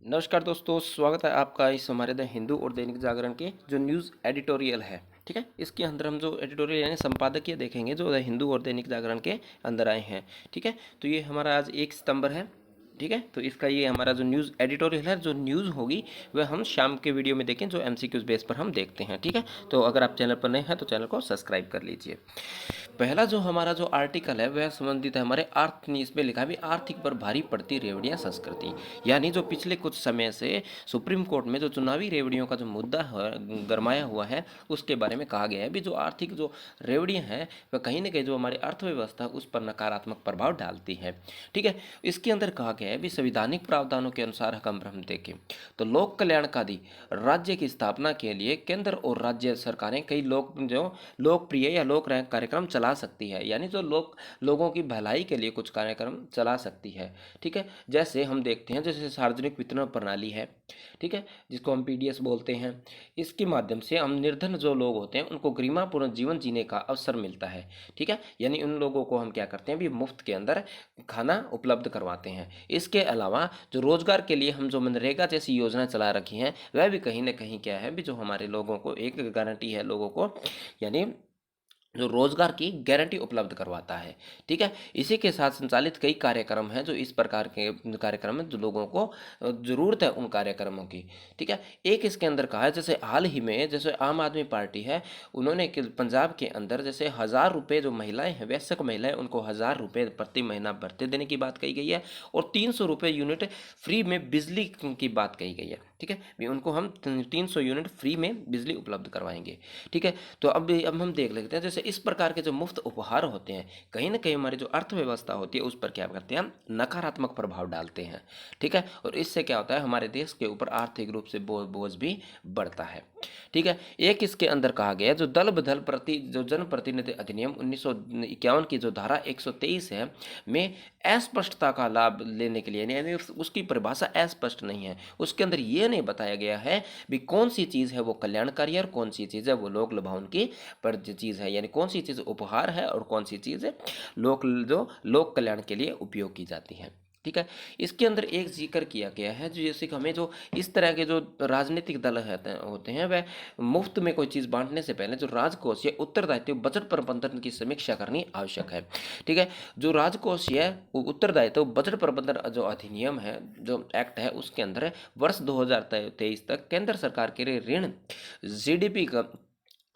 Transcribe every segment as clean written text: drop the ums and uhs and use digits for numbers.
नमस्कार दोस्तों, स्वागत है आपका इस हमारे द हिंदू और दैनिक जागरण के जो न्यूज़ एडिटोरियल है। ठीक है, इसके अंदर हम जो एडिटोरियल यानी संपादकीय देखेंगे जो द हिंदू और दैनिक जागरण के अंदर आए हैं। ठीक है, तो ये हमारा आज 1 सितंबर है। ठीक है, तो इसका ये हमारा जो न्यूज़ एडिटोरियल है, जो न्यूज़ होगी वह हम शाम के वीडियो में देखें, जो एमसीक्यूज बेस पर हम देखते हैं। ठीक है, तो अगर आप चैनल पर नए हैं तो चैनल को सब्सक्राइब कर लीजिए। पहला जो हमारा जो आर्टिकल है वह संबंधित है हमारे इसमें लिखा भी आर्थिक पर भारी पड़ती रेवड़ियां संस्कृति। यानी जो पिछले कुछ समय से सुप्रीम कोर्ट में जो चुनावी रेवड़ियों का जो मुद्दा गरमाया हुआ है उसके बारे में कहा गया है भी जो आर्थिक जो रेवड़ियां हैं वह कहीं ना कहीं जो हमारी अर्थव्यवस्था उस पर नकारात्मक प्रभाव डालती है। ठीक है, इसके अंदर कहा गया है भी संवैधानिक प्रावधानों के अनुसार हम देखें तो लोक कल्याणकारी राज्य की स्थापना के लिए केंद्र और राज्य सरकारें कई लोकप्रिय या लोक कार्यक्रम चला सकती है। यानी जो लोगों की भलाई के लिए कुछ कार्यक्रम चला सकती है। ठीक है, जैसे हम देखते हैं जैसे सार्वजनिक वितरण प्रणाली है। ठीक है, जिसको हम पीडीएस बोलते हैं। इसके माध्यम से हम निर्धन जो लोग होते हैं उनको गरिमापूर्ण जीवन जीने का अवसर मिलता है। ठीक है, यानी उन लोगों को हम क्या करते हैं भी मुफ्त के अंदर खाना उपलब्ध करवाते हैं। इसके अलावा जो रोजगार के लिए हम जो मनरेगा जैसी योजना चला रखी हैं वह भी कहीं ना कहीं क्या है भी जो हमारे लोगों को एक गारंटी है लोगों को, यानी जो रोजगार की गारंटी उपलब्ध करवाता है। ठीक है, इसी के साथ संचालित कई कार्यक्रम हैं जो इस प्रकार के कार्यक्रम हैं जो लोगों को ज़रूरत है उन कार्यक्रमों की। ठीक है, एक इसके अंदर कहा है जैसे हाल ही में जैसे आम आदमी पार्टी है उन्होंने पंजाब के अंदर जैसे 1,000 रुपये जो महिलाएं हैं वयस्क महिलाएं उनको 1,000 रुपये प्रति महीना भत्ते देने की बात कही गई है और 300 रुपये यूनिट फ्री में बिजली की बात कही गई है। ठीक है, भी उनको हम 300 यूनिट फ्री में बिजली उपलब्ध करवाएंगे। ठीक है, तो अब हम देख लेते हैं जैसे इस प्रकार के जो मुफ्त उपहार होते हैं कहीं ना कहीं हमारी जो अर्थव्यवस्था होती है उस पर क्या करते हैं, नकारात्मक प्रभाव डालते हैं। ठीक है, और इससे क्या होता है हमारे देश के ऊपर आर्थिक रूप से बोझ भी बढ़ता है। ठीक है, एक इसके अंदर कहा गया है जो दल बदल प्रति जो जन प्रतिनिधि अधिनियम 1951 की जो धारा 123 है में अस्पष्टता का लाभ लेने के लिए, यानी उसकी परिभाषा अस्पष्ट नहीं है। उसके अंदर ये नहीं बताया गया है भी कौन सी चीज़ है वो कल्याणकारी और कौन सी चीज़ है वो लोक लुभावन की पर चीज़ है, यानी कौन सी चीज़ उपहार है और कौन सी चीज़ है लोक कल्याण के लिए उपयोग की जाती है। ठीक है, इसके अंदर एक जिक्र किया गया है जो जैसे कि हमें जो इस तरह के जो राजनीतिक दल होते हैं वह मुफ्त में कोई चीज़ बांटने से पहले जो राजकोषीय उत्तरदायित्व बजट प्रबंधन की समीक्षा करनी आवश्यक है। ठीक है, जो राजकोषीय उत्तरदायित्व बजट प्रबंधन जो अधिनियम है जो एक्ट है उसके अंदर वर्ष 2023 तक केंद्र सरकार के लिए ऋण जीडीपी का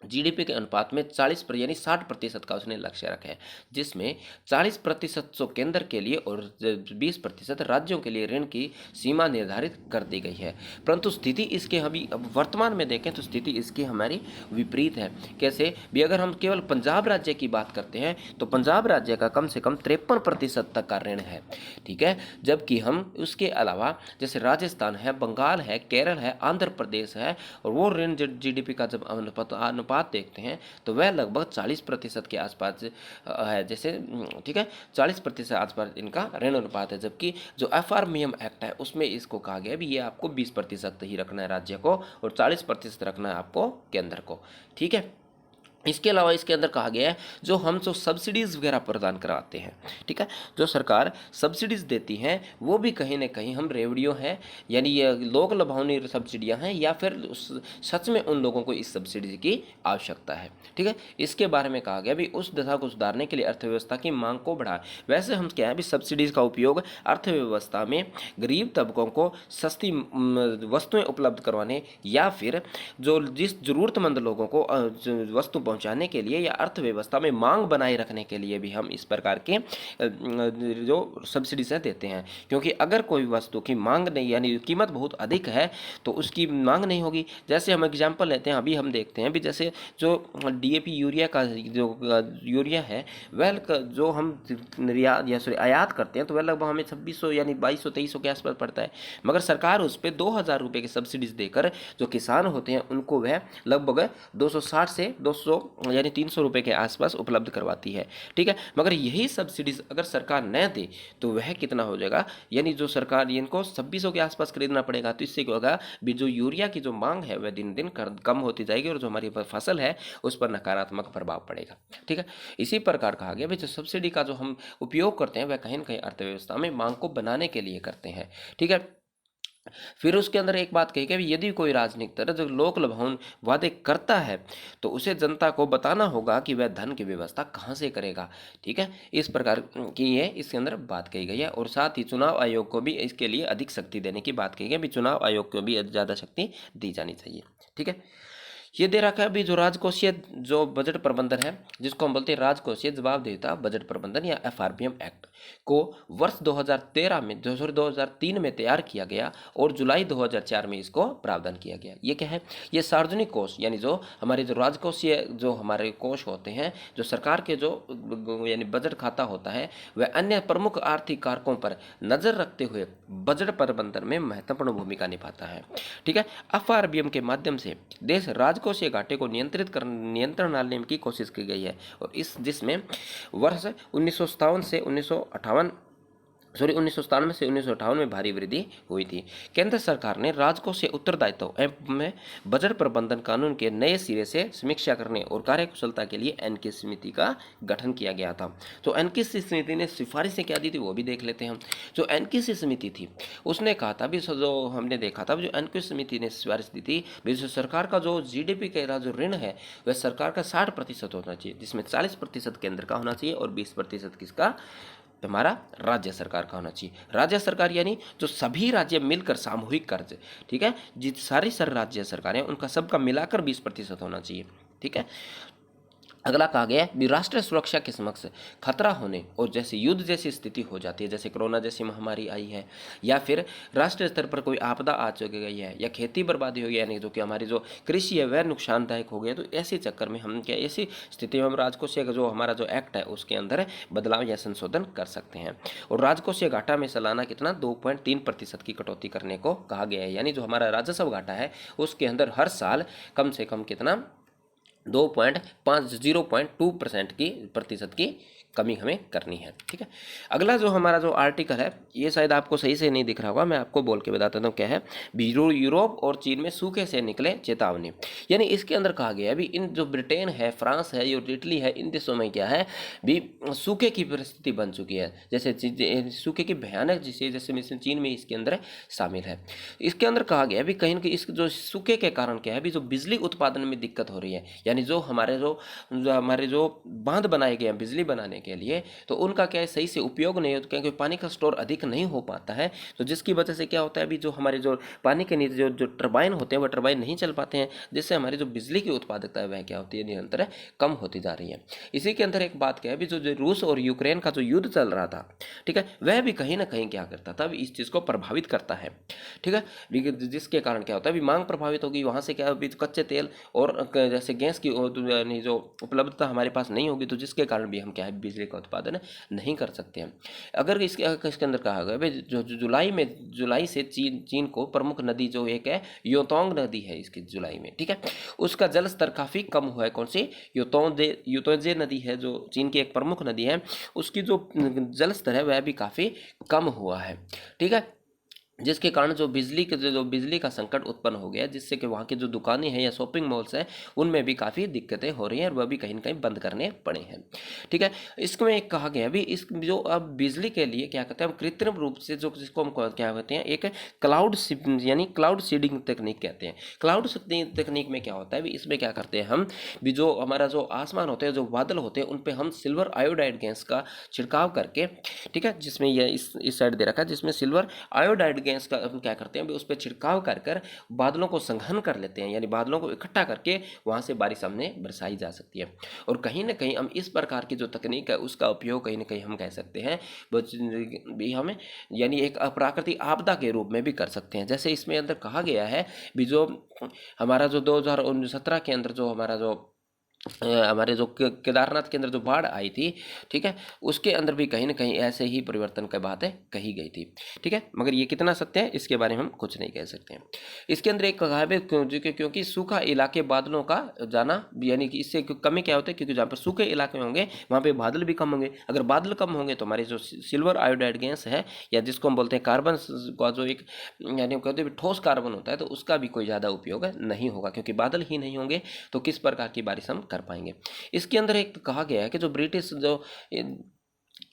जीडीपी के अनुपात में 60% का उसने लक्ष्य रखा है, जिसमें 40% जो केंद्र के लिए और 20% राज्यों के लिए ऋण की सीमा निर्धारित कर दी गई है। परंतु स्थिति इसके अभी अब वर्तमान में देखें तो स्थिति इसकी हमारी विपरीत है। कैसे भी, अगर हम केवल पंजाब राज्य की बात करते हैं तो पंजाब राज्य का कम से कम 53% तक का ऋण है। ठीक है, जबकि हम उसके अलावा जैसे राजस्थान है, बंगाल है, केरल है, आंध्र प्रदेश है और वो ऋण जीडीपी का जब अनुपात देखते हैं तो वह लगभग 40% के आसपास है। जैसे ठीक है, 40% आसपास इनका ऋण अनुपात है, जबकि जो एफआरमीएम एक्ट है उसमें इसको कहा गया है भी ये आपको 20% ही रखना है राज्य को और 40% रखना है आपको केंद्र को। ठीक है, इसके अलावा इसके अंदर कहा गया है जो हम जो सब्सिडीज़ वगैरह प्रदान कराते हैं, ठीक है, जो सरकार सब्सिडीज़ देती हैं वो भी कहीं ना कहीं हम रेवड़ियों हैं, यानी ये लोक लुभावनी सब्सिडियां हैं या फिर सच में उन लोगों को इस सब्सिडी की आवश्यकता है। ठीक है, इसके बारे में कहा गया भी उस दशा को सुधारने के लिए अर्थव्यवस्था की मांग को बढ़ाए। वैसे हम क्या है भी सब्सिडीज़ का उपयोग अर्थव्यवस्था में गरीब तबकों को सस्ती वस्तुएं उपलब्ध करवाने या फिर जो जिस ज़रूरतमंद लोगों को वस्तु पहुंचाने के लिए या अर्थव्यवस्था में मांग बनाए रखने के लिए भी हम इस प्रकार के जो सब्सिडीज देते हैं। क्योंकि अगर कोई वस्तु की मांग नहीं, यानी कीमत बहुत अधिक है तो उसकी मांग नहीं होगी। जैसे हम एग्जांपल लेते हैं, अभी हम देखते हैं भी जैसे जो डीएपी यूरिया का जो यूरिया है वह जो हम निर्यात या आयात करते हैं तो वह लगभग हमें 2600 यानी 2200-2300 के आसपास पड़ता है, मगर सरकार उस पर 2,000 रुपये की सब्सिडीज देकर जो किसान होते हैं उनको वह लगभग 260 से 200 यानी 300 रुपये के आसपास उपलब्ध करवाती है। ठीक है, मगर यही सब्सिडीज अगर सरकार न दे तो वह कितना हो जाएगा, यानी जो सरकार इनको 2600 के आसपास खरीदना पड़ेगा। तो इससे क्या होगा भी जो यूरिया की जो मांग है वह दिन दिन कम होती जाएगी और जो हमारी फसल है उस पर नकारात्मक प्रभाव पड़ेगा। ठीक है, इसी प्रकार कहा गया भाई जो सब्सिडी का जो हम उपयोग करते हैं वह कहीं ना कहीं अर्थव्यवस्था में मांग को बनाने के लिए करते हैं। ठीक है, फिर उसके अंदर एक बात कही कि यदि कोई राजनीतिक दल जो लोक लुभावन वादे करता है तो उसे जनता को बताना होगा कि वह धन की व्यवस्था कहाँ से करेगा। ठीक है, इस प्रकार की ये इसके अंदर बात कही गई है। और साथ ही चुनाव आयोग को भी इसके लिए अधिक शक्ति देने की बात कही गई, भी चुनाव आयोग को भी ज़्यादा शक्ति दी जानी चाहिए। ठीक है, ये दे रखा है अभी जो राजकोषीय जो बजट प्रबंधन है, जिसको हम बोलते हैं राजकोषीय जवाबदेहिता बजट प्रबंधन या एफआरबीएम एक्ट को वर्ष 2013 में 2003 में तैयार किया गया और जुलाई 2004 में इसको प्रावधान किया गया। ये क्या है, ये सार्वजनिक कोष यानी जो हमारे जो राजकोषीय जो हमारे कोष होते हैं, जो सरकार के जो यानी बजट खाता होता है, वह अन्य प्रमुख आर्थिक कारकों पर नजर रखते हुए बजट प्रबंधन में महत्वपूर्ण भूमिका निभाता है। ठीक है, एफआरबीएम के माध्यम से देश राजकोषीय घाटे को नियंत्रण डालने की कोशिश की गई है। और इस जिसमें वर्ष 1957 से 1997 से 1958 में भारी वृद्धि हुई थी। केंद्र सरकार ने राजकोषीय उत्तरदायित्व में बजट प्रबंधन कानून के नए सिरे से समीक्षा करने और कार्यकुशलता के लिए एनके समिति का गठन किया गया था। तो एनके समिति ने सिफारिशें क्या दी थी वो भी देख लेते हैं हम। जो एनके समिति थी उसने कहा था भी, जो हमने देखा था जो एनके समिति ने सिफारिश दी थी, जो सरकार का जो जीडीपी का जो ऋण है वह सरकार का 60% होना चाहिए, जिसमें 40% केंद्र का होना चाहिए और 20% किसका, हमारा राज्य सरकार का होना चाहिए। राज्य सरकार यानी जो सभी राज्य मिलकर सामूहिक कर्ज, ठीक है, जित सारी राज्य सरकारें उनका सबका मिलाकर 20% होना चाहिए। ठीक है, अगला कहा गया है राष्ट्रीय सुरक्षा के समक्ष खतरा होने और जैसे युद्ध जैसी स्थिति हो जाती है, जैसे कोरोना जैसी महामारी आई है, या फिर राष्ट्रीय स्तर पर कोई आपदा आ चुकी गई है, या खेती बर्बादी हो गई, यानी जो कि हमारी जो कृषि है वह नुकसानदायक हो गया, तो ऐसे चक्कर में हम क्या ऐसी स्थिति में हम राजकोषीय का जो हमारा जो एक्ट है उसके अंदर बदलाव या संशोधन कर सकते हैं। और राजकोषीय घाटा में सालाना कितना 2.3% की कटौती करने को कहा गया है, यानी जो हमारा राजस्व घाटा है उसके अंदर हर साल कम से कम कितना 0.2% की प्रतिशत की कमी हमें करनी है। ठीक है, अगला जो हमारा जो आर्टिकल है ये शायद आपको सही से नहीं दिख रहा होगा, मैं आपको बोल के बताता हूँ क्या है। यूरोप और चीन में सूखे से निकले चेतावनी, यानी इसके अंदर कहा गया है भी इन जो ब्रिटेन है, फ्रांस है, जो इटली है, इन देशों में क्या है भी सूखे की परिस्थिति बन चुकी है, जैसे सूखे की भयानक जैसे चीन में इसके अंदर शामिल है। इसके अंदर कहा गया है भी कहीं ना कहीं इस जो सूखे के कारण क्या है भी जो बिजली उत्पादन में दिक्कत हो रही है, यानी जो हमारे जो बांध बनाए गए हैं बिजली बनाने के लिए, तो उनका क्या है सही से उपयोग नहीं होता, क्योंकि पानी का स्टोर अधिक नहीं हो पाता है, तो जिसकी वजह से क्या होता है अभी जो हमारे जो पानी के नीचे जो टरबाइन होते हैं वह टरबाइन नहीं चल पाते हैं, जिससे हमारी जो बिजली की उत्पादकता है वह क्या होती है निरंतर कम होती जा रही है। इसी के अंदर एक बात क्या है भी जो रूस और यूक्रेन का जो युद्ध चल रहा था, ठीक है, वह भी कहीं ना कहीं क्या करता था इस चीज़ को प्रभावित करता है। ठीक है, जिसके कारण क्या होता है मांग प्रभावित होगी, वहाँ से क्या अभी कच्चे तेल और जैसे गैस की यानी जो उपलब्धता हमारे पास नहीं होगी, तो जिसके कारण भी हम क्या है बिजली का उत्पादन नहीं कर सकते हैं। अगर इसके अंदर कहा गया भाई जो जुलाई से चीन को प्रमुख नदी जो एक है योतोंग नदी है इसकी जुलाई में, ठीक है, उसका जल स्तर काफ़ी कम हुआ है। कौन सी योतोंजे नदी है जो चीन की एक प्रमुख नदी है, उसकी जो जल स्तर है वह भी काफ़ी कम हुआ है। ठीक है, जिसके कारण जो बिजली का संकट उत्पन्न हो गया, जिससे कि वहाँ की जो दुकानें हैं या शॉपिंग मॉल्स हैं उनमें भी काफ़ी दिक्कतें हो रही हैं और वह भी कहीं ना कहीं बंद करने पड़े हैं। ठीक है, इसमें एक कहा गया अभी इस जो अब बिजली के लिए क्या कहते हैं हम कृत्रिम रूप से जो जिसको हम क्या कहते हैं एक यानी क्लाउड सीडिंग तकनीक कहते हैं। क्लाउड सीडिंग तकनीक में क्या होता है, इसमें क्या करते हैं हम भी जो हमारा जो आसमान होते हैं जो बादल होते हैं उन पर हम सिल्वर आयोडाइड गैस का छिड़काव करके, ठीक है, जिसमें यह इस साइड दे रखा है जिसमें सिल्वर आयोडाइड गैस का हम क्या करते हैं उस पर छिड़काव कर बादलों को संघन कर लेते हैं, यानी बादलों को इकट्ठा करके वहाँ से बारिश हमने बरसाई जा सकती है। और कहीं ना कहीं हम इस प्रकार की जो तकनीक है उसका उपयोग कहीं ना कहीं हम कह सकते हैं भी हमें यानी एक प्राकृतिक आपदा के रूप में भी कर सकते हैं। जैसे इसमें अंदर कहा गया है भी जो हमारा जो 2017 के अंदर जो हमारा जो हमारे जो केदारनाथ के अंदर जो बाढ़ आई थी, ठीक है, उसके अंदर भी कहीं ना कहीं ऐसे ही परिवर्तन की बातें कही गई थी। ठीक है, मगर ये कितना सत्य है इसके बारे में हम कुछ नहीं कह सकते हैं। इसके अंदर एक कहा है क्योंकि सूखा इलाके बादलों का जाना, यानी कि इससे कमी क्या होता है क्योंकि जहाँ पर सूखे इलाके होंगे वहाँ पे बादल भी कम होंगे। अगर बादल कम होंगे तो हमारी जो सिल्वर आयोडाइड गैस है या जिसको हम बोलते हैं कार्बन का जो एक यानी कहते हैं ठोस कार्बन होता है, तो उसका भी कोई ज़्यादा उपयोग नहीं होगा, क्योंकि बादल ही नहीं होंगे तो किस प्रकार की बारिश हम कर पाएंगे। इसके अंदर एक कहा गया है कि जो ब्रिटिश जो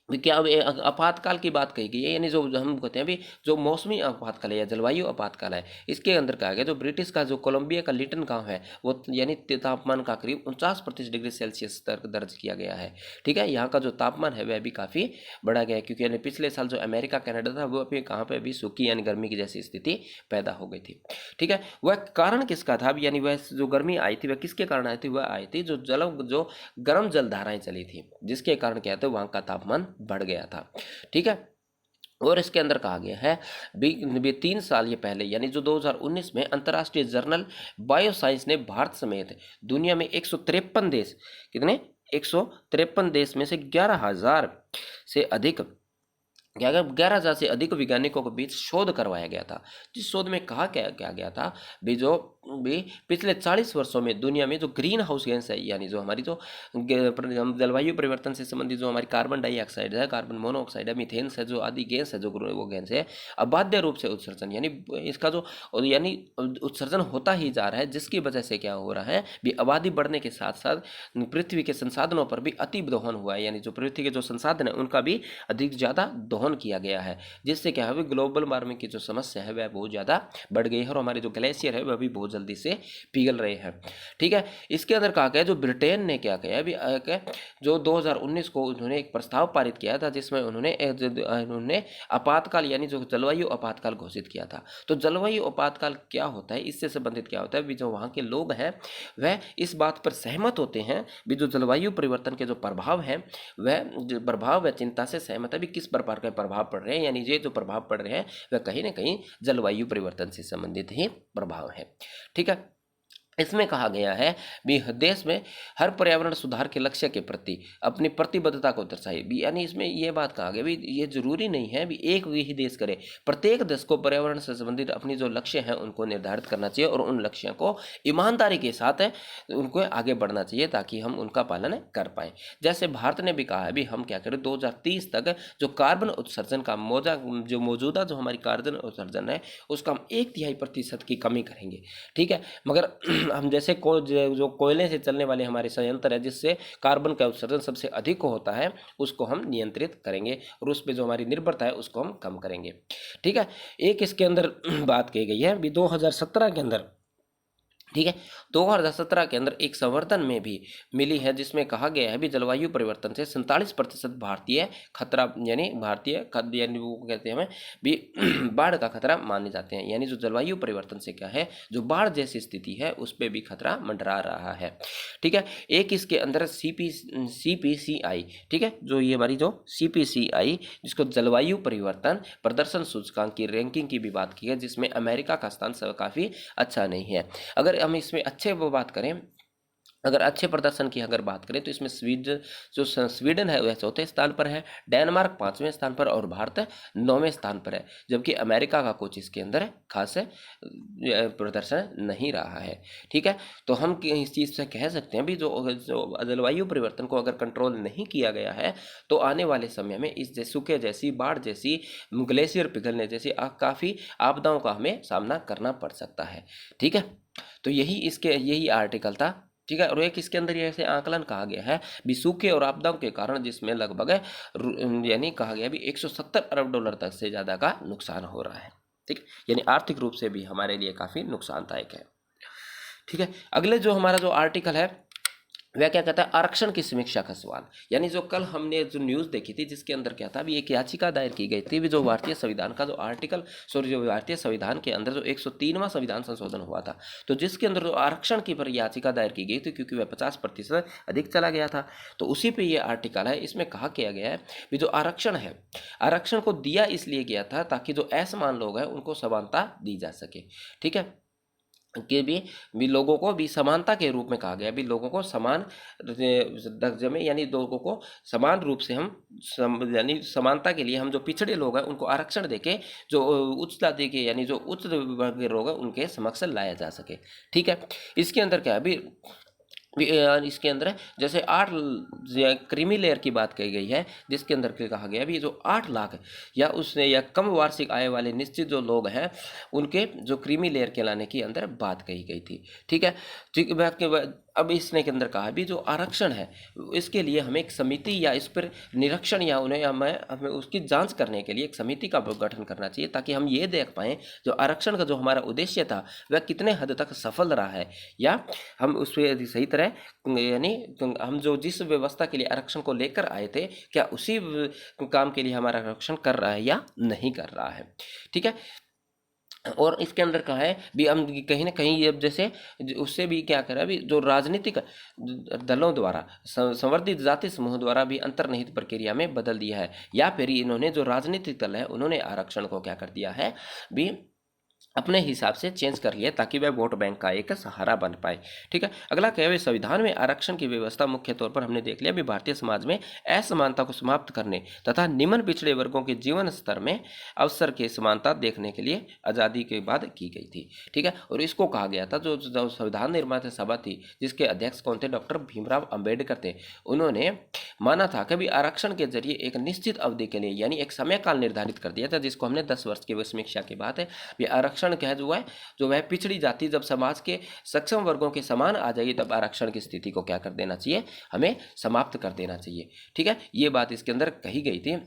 क्या अब आपातकाल की बात कही गई है, यानी जो हम कहते हैं अभी जो मौसमी आपातकाल है या जलवायु आपातकाल है, इसके अंदर कहा गया जो ब्रिटिश का जो कोलंबिया का लिटन गांव है वो यानी तापमान का करीब 49% डिग्री सेल्सियस तक दर्ज किया गया है। ठीक है, यहाँ का जो तापमान है वह भी काफ़ी बढ़ा गया है, क्योंकि यानी पिछले साल जो अमेरिका कनाडा था वो अभी कहाँ पर अभी सूखी यानी गर्मी की जैसी स्थिति पैदा हो गई थी। ठीक है, वह कारण किसका था, यानी वह जो गर्मी आई थी वह किसके कारण आई थी, वह आई थी जो गर्म जलधाराएं चली थी, जिसके कारण क्या है वहाँ का तापमान बढ़ गया था। ठीक है, और इसके अंदर कहा गया है भी 3 साल ये पहले यानी जो 2019 में अंतर्राष्ट्रीय जर्नल बायोसाइंस ने भारत समेत दुनिया में 153 देश, कितने 153 देश में से 11,000 से अधिक 11,000 से अधिक वैज्ञानिकों के बीच शोध करवाया गया था, जिस शोध में कहा क्या गया था भी पिछले 40 वर्षों में दुनिया में जो ग्रीन हाउस गैस है, यानी जो हमारी जो जलवायु परिवर्तन से संबंधित जो हमारी कार्बन डाइऑक्साइड है, कार्बन मोनोऑक्साइड है, मीथेन है, जो आदि गैस है, जो वो गैस है अबाध्य रूप से उत्सर्जन, यानी इसका जो यानी उत्सर्जन होता ही जा रहा है, जिसकी वजह से क्या हो रहा है भी आबादी बढ़ने के साथ साथ पृथ्वी के संसाधनों पर भी अति दोहन हुआ है, यानी जो पृथ्वी के जो संसाधन है उनका भी अधिक ज़्यादा दोहन किया गया है, जिससे क्या है ग्लोबल वार्मिंग की जो समस्या है वह बहुत ज़्यादा बढ़ गई है और हमारे जो ग्लेशियर है वह भी बहुत जल्दी से पिघल रहे हैं। ठीक है, इसके अंदर कहा गया जो ब्रिटेन ने क्या किया अभी जो 2019 को उन्होंने एक प्रस्ताव पारित किया था, जिसमें उन्होंने आपातकाल यानी जो जलवायु आपातकाल घोषित किया था। तो जलवायु आपातकाल क्या होता है, इससे संबंधित क्या होता है भी जो वहाँ के लोग हैं वह इस बात पर सहमत होते हैं भी जो जलवायु परिवर्तन के जो प्रभाव है वह चिंता से सहमत है भी किस प्रकार के प्रभाव पड़ रहे हैं, यानी ये जो प्रभाव पड़ रहे हैं वह कहीं ना कहीं जलवायु परिवर्तन से संबंधित ही प्रभाव है। ठीक है, इसमें कहा गया है भी देश में हर पर्यावरण सुधार के लक्ष्य के प्रति अपनी प्रतिबद्धता को दर्शाए भी, यानी इसमें यह बात कहा गया भी ये जरूरी नहीं है भी एक भी ही देश करे, प्रत्येक देश को पर्यावरण से संबंधित अपनी जो लक्ष्य हैं उनको निर्धारित करना चाहिए और उन लक्ष्यों को ईमानदारी के साथ उनको आगे बढ़ना चाहिए ताकि हम उनका पालन कर पाएँ। जैसे भारत ने भी कहा है भी हम क्या करें 2030 तक जो कार्बन उत्सर्जन का मौजूदा जो हमारी कार्बन उत्सर्जन है उसका हम 1/3% की कमी करेंगे। ठीक है, मगर हम जैसे जो कोयले से चलने वाले हमारे संयंत्र है जिससे कार्बन का उत्सर्जन सबसे अधिक होता है उसको हम नियंत्रित करेंगे और उस पर जो हमारी निर्भरता है उसको हम कम करेंगे। ठीक है, एक इसके अंदर बात कही गई है भी 2017 के अंदर, ठीक है, 2017 के अंदर एक संवर्धन में भी मिली है जिसमें कहा गया है भी जलवायु परिवर्तन से 47% भारतीय खतरा यानी यानी वो कहते हैं हमें भी बाढ़ का खतरा माने जाते हैं, यानी जो जलवायु परिवर्तन से क्या है जो बाढ़ जैसी स्थिति है उस पर भी खतरा मंडरा रहा है। ठीक है, एक इसके अंदर CPCI, ठीक है, जो ये हमारी जो CPCI जिसको जलवायु परिवर्तन प्रदर्शन सूचकांक की रैंकिंग की भी बात की है, जिसमें अमेरिका का स्थान काफ़ी अच्छा नहीं है। अगर हम इसमें अच्छे वो बात करें, अगर अच्छे प्रदर्शन की अगर बात करें तो इसमें स्वीडन है वह 4थे स्थान पर है, डेनमार्क 5वें स्थान पर और भारत 9वें स्थान पर है, जबकि अमेरिका का कुछ इसके अंदर खास प्रदर्शन नहीं रहा है। ठीक है, तो हम इस चीज़ से कह सकते हैं भी जो जलवायु परिवर्तन को अगर कंट्रोल नहीं किया गया है तो आने वाले समय में इस सूखे जैसी बाढ़ जैसी ग्लेशियर पिघलने जैसी काफ़ी आपदाओं का हमें सामना करना पड़ सकता है। ठीक है, तो यही आर्टिकल था। ठीक है, और एक इसके अंदर ये ऐसे आकलन कहा गया है भी सूखे और आपदाओं के कारण जिसमें लगभग यानी कहा गया भी 170 अरब डॉलर तक से ज़्यादा का नुकसान हो रहा है। ठीक, यानी आर्थिक रूप से भी हमारे लिए काफ़ी नुकसानदायक है। ठीक है, अगले जो हमारा जो आर्टिकल है वह क्या कहता है आरक्षण की समीक्षा का सवाल, यानी जो कल हमने जो न्यूज़ देखी थी जिसके अंदर क्या था भी एक याचिका दायर की गई थी भी जो भारतीय संविधान का जो भारतीय संविधान के अंदर जो 103वां संविधान संशोधन हुआ था तो जिसके अंदर जो आरक्षण की पर याचिका दायर की गई थी क्योंकि वह 50% अधिक चला गया था, तो उसी पर यह आर्टिकल है। इसमें कहा किया गया है भी जो आरक्षण है आरक्षण को दिया इसलिए गया था ताकि जो असमान लोग हैं उनको समानता दी जा सके। ठीक है, कि भी लोगों को भी समानता के रूप में कहा गया भी लोगों को समान दर्जे में यानी लोगों को समान रूप से हम यानी समानता के लिए हम जो पिछड़े लोग हैं उनको आरक्षण देके जो उच्च जाति के यानी जो उच्च वर्ग के लोग हैं उनके समक्ष लाया जा सके। ठीक है, इसके अंदर क्या है भी इसके अंदर जैसे 8 क्रीमी लेयर की बात कही गई है, जिसके अंदर कहा गया भी जो 8 लाख या उससे या कम वार्षिक आय वाले निश्चित जो लोग हैं उनके जो क्रीमी लेयर के लाने की अंदर बात कही गई थी। ठीक है, ठीक है। अब इसने के अंदर कहा भी जो आरक्षण है इसके लिए हमें एक समिति या इस पर निरीक्षण या उन्हें हमें उसकी जांच करने के लिए एक समिति का गठन करना चाहिए, ताकि हम ये देख पाएँ जो आरक्षण का जो हमारा उद्देश्य था वह कितने हद तक सफल रहा है, या हम उस पर सही तरह यानी हम जो जिस व्यवस्था के लिए आरक्षण को लेकर आए थे क्या उसी काम के लिए हमारा आरक्षण कर रहा है या नहीं कर रहा है। ठीक है, और इसके अंदर कहा है भी हम कहीं ना कहीं अब जैसे उससे भी क्या करा भी जो राजनीतिक दलों द्वारा संवर्धित जाति समूह द्वारा भी अंतर्निहित प्रक्रिया में बदल दिया है, या फिर इन्होंने जो राजनीतिक दल है उन्होंने आरक्षण को क्या कर दिया है भी अपने हिसाब से चेंज कर लिया ताकि वह वोट बैंक का एक सहारा बन पाए। ठीक है, अगला क्या है संविधान में आरक्षण की व्यवस्था मुख्य तौर पर हमने देख लिया भी भारतीय समाज में असमानता को समाप्त करने तथा निम्न पिछड़े वर्गों के जीवन स्तर में अवसर की समानता देखने के लिए आज़ादी के बाद की गई थी। ठीक है, और इसको कहा गया था जो संविधान निर्माता सभा थी जिसके अध्यक्ष कौन थे, डॉक्टर भीमराव अम्बेडकर थे। उन्होंने माना था कि आरक्षण के जरिए एक निश्चित अवधि के लिए यानी एक समय काल निर्धारित कर दिया था, जिसको हमने 10 वर्ष की समीक्षा की बात है। आरक्षण क्या है जो वह पिछड़ी जाति जब समाज के सक्षम वर्गों के समान आ जाएगी तब आरक्षण की स्थिति को क्या कर देना चाहिए, हमें समाप्त कर देना चाहिए। ठीक है, ये बात इसके अंदर कही गई थी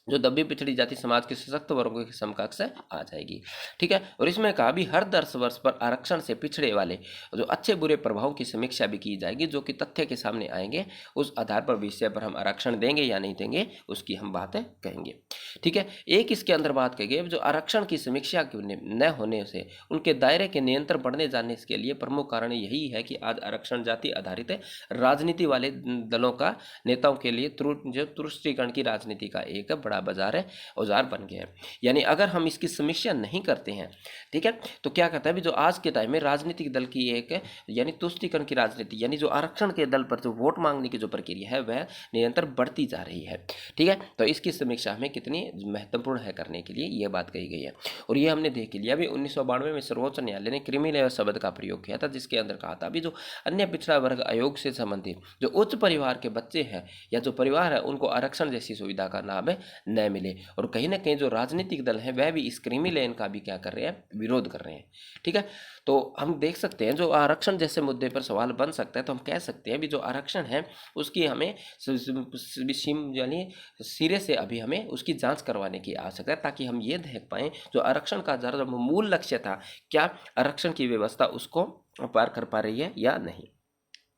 जो दबी पिछड़ी जाति समाज के सशक्त वर्गों के समकक्ष आ जाएगी। ठीक है, और इसमें कहा भी हर 10 वर्ष पर आरक्षण से पिछड़े वाले जो अच्छे बुरे प्रभाव की समीक्षा भी की जाएगी, जो कि तथ्य के सामने आएंगे उस आधार पर विषय पर हम आरक्षण देंगे या नहीं देंगे उसकी हम बातें कहेंगे। ठीक है, एक इसके अंदर बात कही गई जो आरक्षण की समीक्षा न होने से उनके दायरे के नियंत्रण बढ़ने जाने के लिए प्रमुख कारण यही है कि आज आरक्षण जाति आधारित राजनीति वाले दलों का नेताओं के लिए तुष्टीकरण की राजनीति का एक बड़ा बाजार है, औजार बन गया है। यानी अगर हम इसकी समीक्षा नहीं करते हैं, ठीक है, तो क्या करता है भी जो आज के टाइम में राजनीतिक दल की एक यानी तुष्टीकरण की राजनीति यानी जो आरक्षण के दल पर जो वोट मांगने की जो प्रक्रिया है वह निरंतर बढ़ती जा रही है। ठीक है, तो इसकी समीक्षा हमें कितनी महत्वपूर्ण है करने के लिए यह बात कही गई है। और ये हमने देख लिया अभी 1992 में सर्वोच्च न्यायालय ने क्रीमी लेयर शब्द का प्रयोग किया था, जिसके अंदर कहा था अभी जो अन्य पिछड़ा वर्ग आयोग से संबंधित जो उच्च परिवार के बच्चे हैं या जो परिवार है उनको आरक्षण जैसी सुविधा का लाभ न मिले। और कहीं ना कहीं जो राजनीतिक दल हैं वह भी इस क्रीमी लेयर का भी क्या कर रहे हैं, विरोध कर रहे हैं। ठीक है, तो हम देख सकते हैं जो आरक्षण जैसे मुद्दे पर सवाल बन सकता है, तो हम कह सकते हैं भी जो आरक्षण है उसकी हमें यानी सिरे से अभी हमें उसकी जांच करवाने की आवश्यकता है, ताकि हम ये देख पाएँ जो आरक्षण का जरा मूल लक्ष्य था क्या आरक्षण की व्यवस्था उसको पार कर पा रही है या नहीं।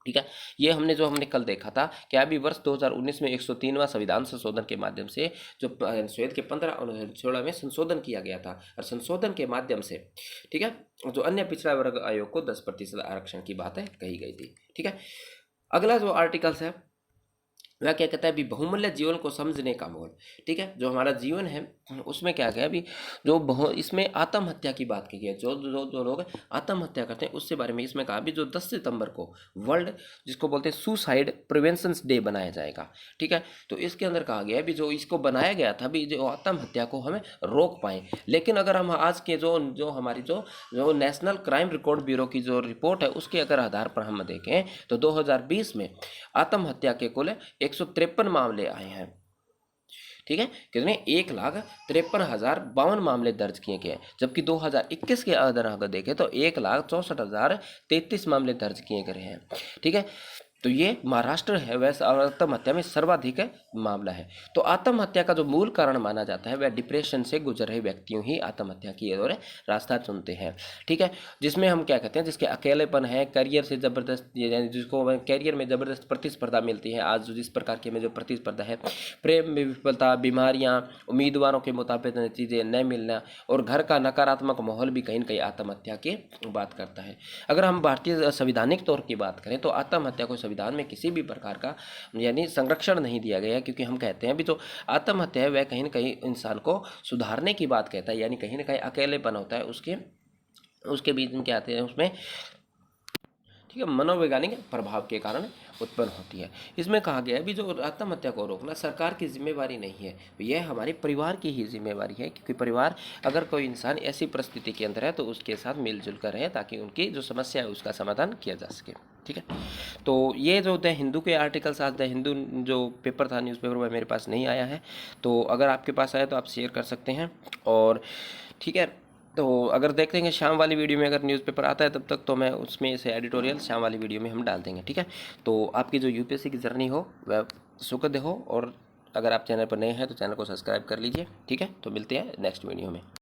ठीक है, ये हमने कल देखा था कि अभी वर्ष 2019 में 103वां संविधान संशोधन के माध्यम से जो अनुच्छेद के 15 और 16 में संशोधन किया गया था, और संशोधन के माध्यम से ठीक है जो अन्य पिछड़ा वर्ग आयोग को 10% आरक्षण की बात है कही गई थी। ठीक है, अगला जो आर्टिकल्स है वह क्या कहता है भी बहुमूल्य जीवन को समझने का मोल। ठीक है, जो हमारा जीवन है उसमें क्या गया अभी जो इसमें आत्महत्या की बात की गई है, जो जो जो लोग आत्महत्या करते हैं उससे बारे में इसमें कहा भी जो 10 सितंबर को वर्ल्ड जिसको बोलते हैं सुसाइड प्रिवेंशन डे बनाया जाएगा। ठीक है, तो इसके अंदर कहा गया है भी जो इसको बनाया गया था भी जो आत्महत्या को हमें रोक पाएँ। लेकिन अगर हम आज के जो हमारी जो नेशनल क्राइम रिकॉर्ड ब्यूरो की जो रिपोर्ट है उसके अगर आधार पर हम देखें तो 2020 में आत्महत्या के कुल 153 मामले आए हैं। ठीक है, कितने 1,53,052 मामले दर्ज किए गए, जबकि 2021 के अगर देखें तो 1,64,033 मामले दर्ज किए गए हैं। ठीक है, तो ये महाराष्ट्र है वैसे आत्महत्या में सर्वाधिक मामला है। तो आत्महत्या का जो मूल कारण माना जाता है वह डिप्रेशन से गुजर रहे व्यक्तियों ही आत्महत्या की ओर रास्ता चुनते हैं। ठीक है, जिसमें हम क्या कहते हैं जिसके अकेलेपन है, करियर से ज़बरदस्त जिसको कैरियर में ज़बरदस्त प्रतिस्पर्धा मिलती है, आज जिस प्रकार की में जो प्रतिस्पर्धा है, प्रेम में विफलता, बीमारियाँ, उम्मीदवारों के मुताबिक नतीजे न मिलना और घर का नकारात्मक माहौल भी कहीं न कहीं आत्महत्या की बात करता है। अगर हम भारतीय संवैधानिक तौर की बात करें तो आत्महत्या को संविधान में किसी भी प्रकार का यानी संरक्षण नहीं दिया गया है, क्योंकि हम कहते हैं भी जो आत्महत्या है वह कहीं ना कहीं इंसान को सुधारने की बात कहता है, यानी कहीं ना कहीं अकेलेपन होता है उसके बीच में क्या आते हैं उसमें ठीक है मनोवैज्ञानिक प्रभाव के कारण उत्पन्न होती है। इसमें कहा गया है भी जो आत्महत्या को रोकना सरकार की जिम्मेवारी नहीं है, यह हमारे परिवार की ही जिम्मेवारी है, क्योंकि परिवार अगर कोई इंसान ऐसी परिस्थिति के अंदर है तो उसके साथ मिलजुल कर रहे ताकि उनकी जो समस्या है उसका समाधान किया जा सके। ठीक है। तो ये जो द हिंदू के आर्टिकल्स, आज द हिंदू जो पेपर था, न्यूज़पेपर, वह मेरे पास नहीं आया है। तो अगर आपके पास आया तो आप शेयर कर सकते हैं। और ठीक है, तो अगर देख लेंगे शाम वाली वीडियो में अगर न्यूज़पेपर आता है तब तक तो मैं उसमें इसे एडिटोरियल शाम वाली वीडियो में हम डाल देंगे। ठीक है, तो आपकी जो यूपीएससी की जर्नी हो वह सुखद हो। और अगर आप चैनल पर नए हैं तो चैनल को सब्सक्राइब कर लीजिए। ठीक है, तो मिलते हैं नेक्स्ट वीडियो में।